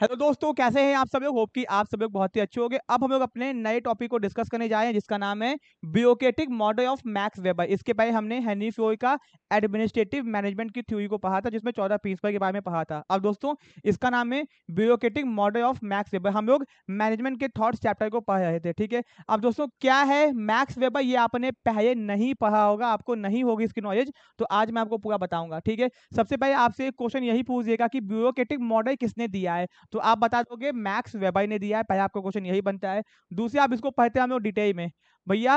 Hello दोस्तों, कैसे हैं आप सब लोग। होप कि आप सब लोग बहुत ही अच्छे होंगे। अब हम लोग अपने नए टॉपिक को डिस्कस करने जा रहे हैं जिसका नाम है bureaucratic model of max weber. इसके पहले हमने हेनरी फ्योय का एडमिनिस्ट्रेटिव मैनेजमेंट की थ्योरी को पढ़ा था जिसमें 14 प्रिंसिपल के बारे में पढ़ा था। अब दोस्तों इसका नाम है bureaucratic model of max weber. हम लोग मैनेजमेंट के थॉट्स चैप्टर को पढ़ रहे थे, ठीक है। अब दोस्तों क्या है मैक्स वेबर, ये आपने पहले नहीं पढ़ा होगा, आपको नहीं होगी इसकी नॉलेज, तो आज मैं आपको पूरा बताऊंगा, ठीक है। सबसे पहले आपसे एक क्वेश्चन यही पूछ देगा कि ब्यूरोक्रेटिक मॉडल किसने दिया है, तो आप बता दोगे मैक्स वेबर ने दिया है। पहले आपका क्वेश्चन यही बनता है। दूसरे आप इसको पढ़ते हैं हम लोग डिटेल में। भैया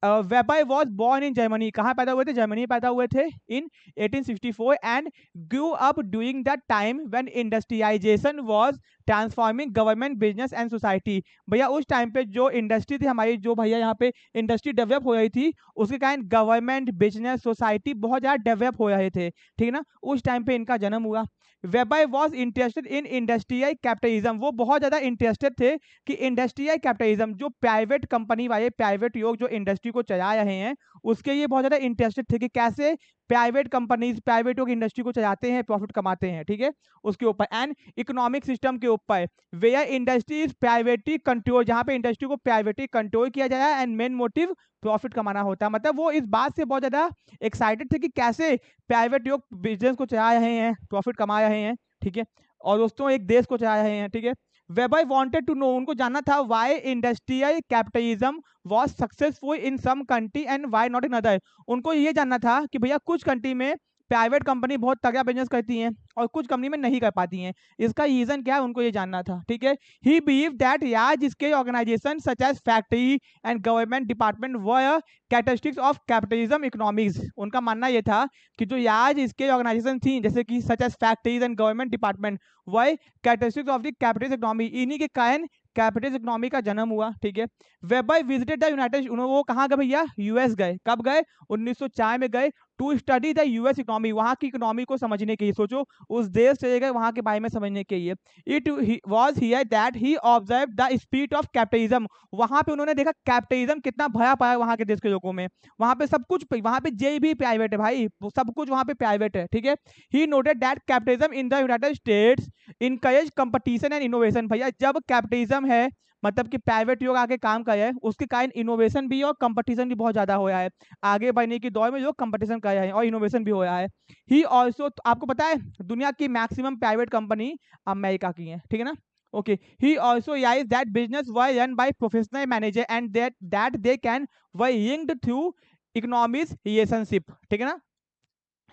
Weber was born in Germany. कहाँ पैदा हुए थे? जर्मनी पैदा हुए थे in 1864 and grew up during the time when industrialisation was transforming government business and society. भैया उस टाइम पे जो इंडस्ट्री थी हमारी, जो भैया यहाँ पे इंडस्ट्री डेवलप हो रही थी, उसके कारण गवर्नमेंट बिजनेस सोसाइटी बहुत ज़्यादा डेवलप हो रहे थे, ठीक है ना। उस टाइम पे इनका जन्म हुआ। Weber was interested in industrial capitalism. वो बहुत ज़्यादा इंटरेस्टेड थे कि इंडस्ट्रियल कैपिटलिज्म, जो प्राइवेट कंपनी वाले प्राइवेट लोग जो इंडस्ट्री को चला रहे हैं, उसके लिए बहुत ज़्यादा इंटरेस्टेड थे कि कैसे प्राइवेट कंपनीज प्राइवेट लोग इंडस्ट्री को चलाते हैं, प्रॉफिट कमाते हैं, ठीक है। उसके ऊपर एंड इकोनॉमिक सिस्टम के ऊपर where industry is privately control, जहाँ पे इंडस्ट्री को प्राइवेटली कंट्रोल किया जाए एंड मेन मोटिव प्रॉफिट कमाना होता है। मतलब वो इस बात से बहुत ज़्यादा एक्साइटेड थे कि कैसे प्राइवेट लोग बिजनेस को चला रहे हैं, प्रॉफिट कमा रहे हैं, ठीक है, और दोस्तों एक देश को चला रहे हैं, ठीक है। वेबर वांटेड टू नो, उनको जानना था why industrial capitalism was successful in some country and why not in other. उनको ये जानना था कि भैया कुछ कंट्री में प्राइवेट कंपनी बहुत तगड़ा बिजनेस करती हैं और कुछ कंपनी में नहीं कर पाती हैं, इसका रीजन क्या है उनको ये जानना था, ठीक है। ही बिलीव दैट यार जिसके organisation such as factory and government department were characteristics of capitalism economics. उनका मानना यह था कि जो यार इसके ऑर्गेनाइजेशन थी जैसे कि such as factories and government department वह characteristics of the capitalist economy, इन्हीं के कारण कैपिटलिस्ट इकोनॉमी का जन्म हुआ, ठीक है। वेबर विजिटेड द यूनाइटेड, वो कहाँ गए भैया? यूएस गए। कब गए? 1904 में गए to study the US economy, वहाँ की इकोनॉमी को समझने के लिए। सोचो उस देश चले गए वहाँ के बारे में समझने के लिए। It was here that he observe the spirit of capitalism, वहाँ पे उन्होंने देखा कैपिटलिज्म कितना भया पाया वहाँ के देश के लोगों में। वहाँ पे सब कुछ, वहाँ पे जे भी प्राइवेट है भाई, सब कुछ वहाँ पे प्राइवेट है, ठीक है। He noted that capitalism in the United states encourage competition and innovation. भैया जब कैपिटलिज्म है मतलब कि प्राइवेट लोग आगे काम कर रहे हैं, उसके कारण इनोवेशन भी और कंपटीशन भी बहुत ज्यादा हो रहा है। आगे बढ़ने की दौर में लोग कंपटीशन कर रहे हैं और इनोवेशन भी हो रहा है। ही ऑल्सो, आपको पता है दुनिया की मैक्सिमम प्राइवेट कंपनी अमेरिका की है, ठीक है ना। Okay, he also says that business were run by professional manager and that they can were linked through economic relationship, ठीक है ना।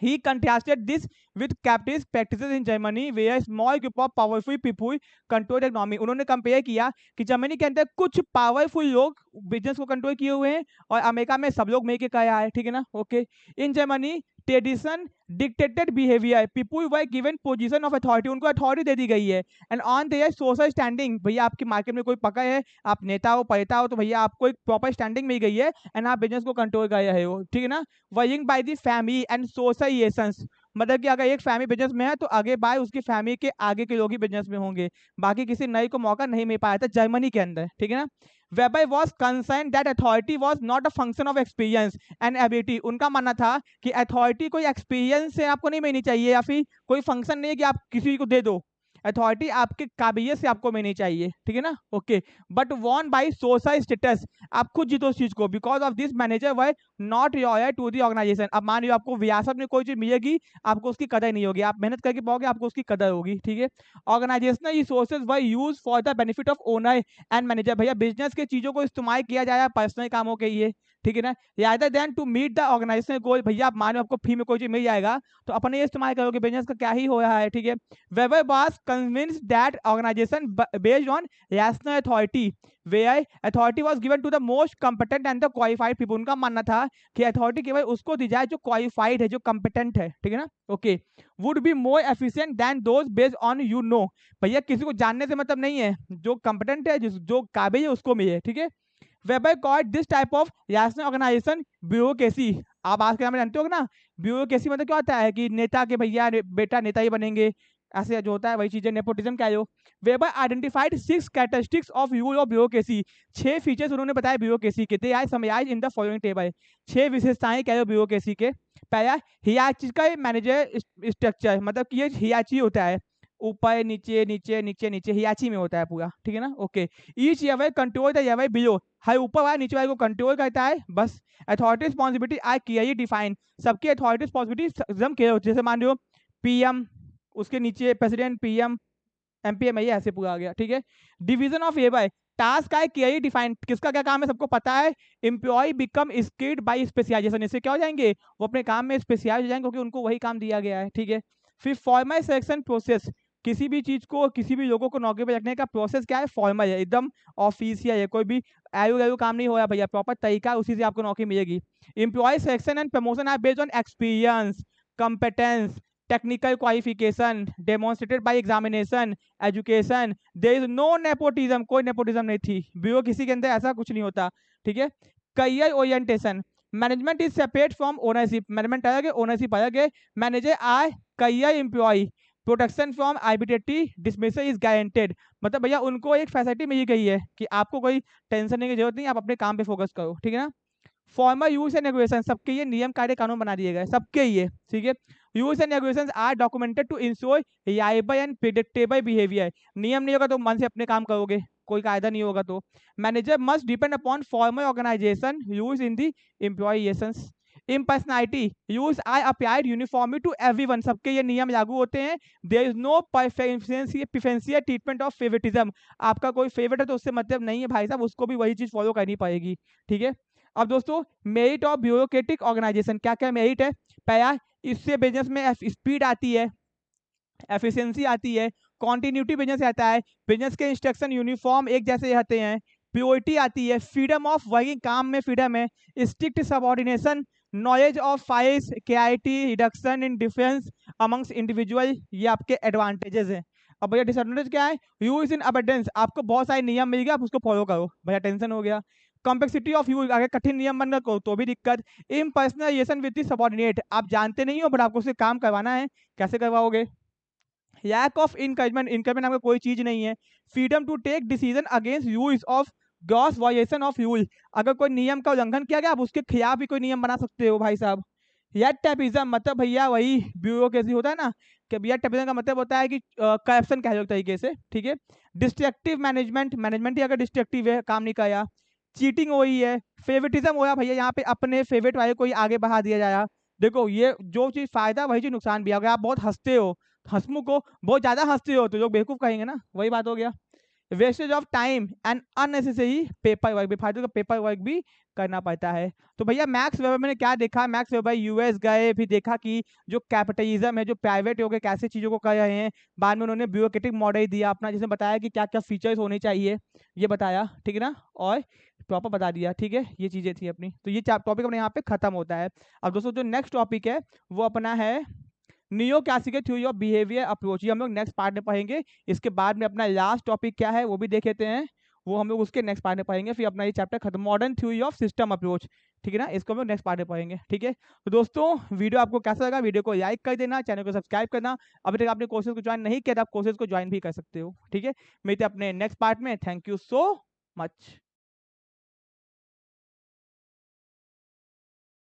He contrasted this with capitalist practices in Germany, where a small group of powerful people control the economy. उन्होंने compare किया कि Germany के अंदर कुछ powerful लोग बिजनेस को कंट्रोल किए हुए हैं और अमेरिका में सब लोग मिलकर क्या है, ठीक है ना। Okay, in Germany tradition dictated behaviour, people were given position of authority, उनको अथॉरिटी दे दी गई है and on their social standing. भैया आपकी मार्केट में कोई पकड़ है, आप नेता हो पैता हो, तो भैया आपको एक प्रॉपर स्टैंडिंग मिल गई है एंड आप बिजनेस को कंट्रोल कर रहे हो, ठीक है ना। Working by the family and associations, मतलब कि अगर एक फैमिली बिजनेस में है तो आगे बाय उसकी फैमिली के आगे के लोग ही बिजनेस में होंगे, बाकी किसी नए को मौका नहीं मिल पाया था जर्मनी के अंदर, ठीक है ना। Weber was concern that authority was not a function of experience and ability. उनका मानना था कि अथॉरिटी कोई एक्सपीरियंस से आपको नहीं मिलनी चाहिए या फिर कोई फंक्शन नहीं है कि आप किसी को दे दो, अथॉरिटी आपके काबिलियत से आपको मिलनी चाहिए, ठीक है ना। Okay, but won by social status, आप खुद जीतो उस चीज को। Because of this manager were not loyal to the organisation. अब मान लो आपको विरासत में कोई चीज मिलेगी, आपको उसकी कदर नहीं होगी, आप मेहनत करके पाओगे आपको उसकी कदर होगी, ठीक है। Organisational resources were use for the benefit of owner and manager. भैया बिजनेस के चीजों को इस्तेमाल किया जाए पर्सनल कामों के लिए, ठीक है ना, rather than to meet the organisation goal. भैया आप मानो आपको फ्री में कोई चीज मिल जाएगा तो अपने ये इस्तेमाल करोगे, बिजनेस का क्या ही हो रहा है, ठीक है। Weber was convinced that organisation based on rational authority where authority was given to the most competent and the qualified people. उनका मानना था कि अथॉरिटी केवल उसको दी जाए जो क्वालिफाइड है, जो कंपिटेंट है, ठीक है ना। Okay, would be more efficient then those based on you know. भैया किसी को जानने से मतलब नहीं है, जो कंपिटेंट है जो काबिल है उसको मिले, ठीक है। Weber called this type of rational organisation bureaucracy. आप आज के नाम जानते हो ना, ब्यूरोक्रेसी मतलब क्या होता है कि नेता के भैया बेटा नेता ही बनेंगे, ऐसे जो होता है वही चीजें नेपोटिज्म क्या हो। Weber identified 6 characteristics of use of bureaucracy. 6 features उन्होंने बताया ब्यूरोक्रेसी के, they are summarised in the following table. 6 विशेषताएं क्या है ब्यूरोक्रेसी के। पहला हियरार्चिकल मैनेजर स्ट्रक्चर, मतलब कि ये हियरार्ची होता है, ऊपर नीचे नीचे नीचे नीचे हियाची में होता है पूरा, ठीक है ना। Okay, each level control the level below, हर ऊपर वाला नीचे वाले को कंट्रोल करता है बस। Authority responsibility are clearly define, सबकी अथॉरिटी रिस्पॉन्सिबिलिटी एकदम क्लियर होती है। जैसे मान लो पीएम, उसके नीचे प्रेसिडेंट, पीएम, एमपीएम, ये ऐसे पूरा आ गया, ठीक है। डिवीजन ऑफ लेबर, टास्क का क्लियरली डिफाइंड, किसका क्या काम है सबको पता है। Employ become skilled by specialisation, इससे क्या हो जाएंगे, वो अपने काम में स्पेशलाइज हो जाएंगे क्योंकि उनको वही काम दिया गया है, ठीक है। फिर फॉर्मल सिलेक्शन प्रोसेस, किसी भी चीज को, किसी भी लोगों को नौकरी पर रखने का प्रोसेस क्या है, फॉर्मल है, एकदम ऑफिशियल है, कोई भी आयु काम नहीं हो रहा भैया, प्रॉपर तरीका है, उसी से आपको नौकरी मिलेगी। Employ selection and promotion are based on experience, competence, technical qualification demonstrated by examination, education, there is no nepotism, कोई nepotism नहीं थी, ब्यूरो किसी के अंदर ऐसा कुछ नहीं होता, ठीक है। career orientation, management is separate from ownership, management अलग है, ओनरशिप अलग है। Manager are career employ, protection from arbitrary dismissal is guaranteed, मतलब भैया उनको एक फैसिलिटी मिली गई है कि आपको कोई टेंशन लेने की जरूरत नहीं, आप अपने काम पे फोकस करो, ठीक है ना। फॉर्मल यूज एंड रेगुलेशन, सबके ये नियम कायदे कानून बना दिए गए, सबके ये, ठीक है। Use and regulations are documented to ensure reliable and predictable behaviour, नियम नहीं होगा तो मन से अपने काम करोगे, कोई कायदा नहीं होगा तो। Manager must depend upon formal organisation use in the applications. Impersonality use are applied uniformly to everyone, सबके ये नियम लागू होते हैं। There is no preferential treatment of favouritism, आपका कोई फेवरेट है तो उससे मतलब नहीं है भाई साहब, उसको भी वही चीज फॉलो करनी पड़ेगी, ठीक है। अब दोस्तों मेरिट ऑफ ब्यूरोक्रेटिक ऑर्गेनाइजेशन, क्या क्या मेरिट है। पहला, इससे बिजनेस में स्पीड आती है, एफिशिएंसी आती है, कॉन्टिन्यूटी बिजनेस आता है, बिजनेस के इंस्ट्रक्शन यूनिफॉर्म एक जैसे आते हैं, प्योरिटी आती है, फ्रीडम ऑफ वर्किंग, काम में फ्रीडम है, strict subordination, knowledge of files, clarity, reduction in difference amongst individual, ये आपके एडवांटेजेस हैं। अब भैया डिसएडवांटेज क्या है, यूज इन अबंडेंस, आपको बहुत सारे नियम मिल गया, आप उसको फॉलो करो, भैया टेंशन हो गया। कॉम्प्लेक्सिटी ऑफ यूज, अगर कठिन नियम बन रहा तो भी दिक्कत। इम्पर्सनलाइजेशन विद सबऑर्डिनेट, आप जानते नहीं हो बट आपको उससे काम करवाना है, कैसे करवाओगे। लैक ऑफ इनकरेजमेंट, इनकरेजमेंट आपको कोई चीज नहीं है। Freedom to take decision against use of gross violation of rule, अगर कोई नियम का उल्लंघन किया गया आप उसके खिलाफ भी कोई नियम बना सकते हो भाई साहब। या टैपिज्म, मतलब भैया वही ब्यूरोक्रेसी होता है ना, कि भैया टैपिज्म का मतलब होता है कि करप्शन कह लो एक तरीके से, ठीक है। डिस्ट्रक्टिव मैनेजमेंट, मैनेजमेंट ही अगर डिस्ट्रक्टिव है, काम नहीं किया। चीटिंग वही है। फेवरेटिज्म होया भैया, यहाँ पे अपने फेवरेट वाले को ही आगे बढ़ा दिया जाएगा। देखो ये जो चीज फायदा वही चीज नुकसान भी है, अगर आप बहुत हंसते हो, हंसमुख को बहुत ज्यादा हंसते हो तो लोग बेवकूफ कहेंगे ना, वही बात हो गया। Wastage of time and unnecessary paper work, बेफालतू का पेपर वर्क भी करना पड़ता है। तो भैया मैक्स वेबर मैंने क्या देखा, मैक्स वेबर यूएस गए, फिर देखा कि जो कैपिटलिज्म है, जो प्राइवेट हो गए कैसे चीजों को कर रहे हैं, बाद में उन्होंने ब्यूरोक्रेटिक मॉडल दिया अपना, जिसमें बताया कि क्या क्या फीचर्स होने चाहिए, ये बताया, ठीक है ना, और प्रॉपर बता दिया, ठीक है। ये चीजें थी अपनी, तो ये टॉपिक अपने यहाँ पे खत्म होता है। अब दोस्तों जो नेक्स्ट टॉपिक है वो अपना है neo classical theory of behaviour approach, ये हम लोग नेक्स्ट पार्ट में पढ़ेंगे। इसके बाद में अपना लास्ट टॉपिक क्या है वो भी देख लेते हैं, वो हम लोग उसके नेक्स्ट पार्ट में पढ़ेंगे। फिर अपना ये चैप्टर खत्म, modern theory of system approach, ठीक है ना, इसको हम लोग नेक्स्ट पार्ट में पढ़ेंगे, ठीक है। तो दोस्तों वीडियो आपको कैसा लगा, वीडियो को लाइक कर देना, चैनल को सब्सक्राइब करना। अभी तक आपने कोर्सेज को ज्वाइन नहीं किया तो आप कोर्सेज को ज्वाइन भी कर सकते हो, ठीक है। मिलते हैं अपने नेक्स्ट पार्ट में, थैंक यू सो मच।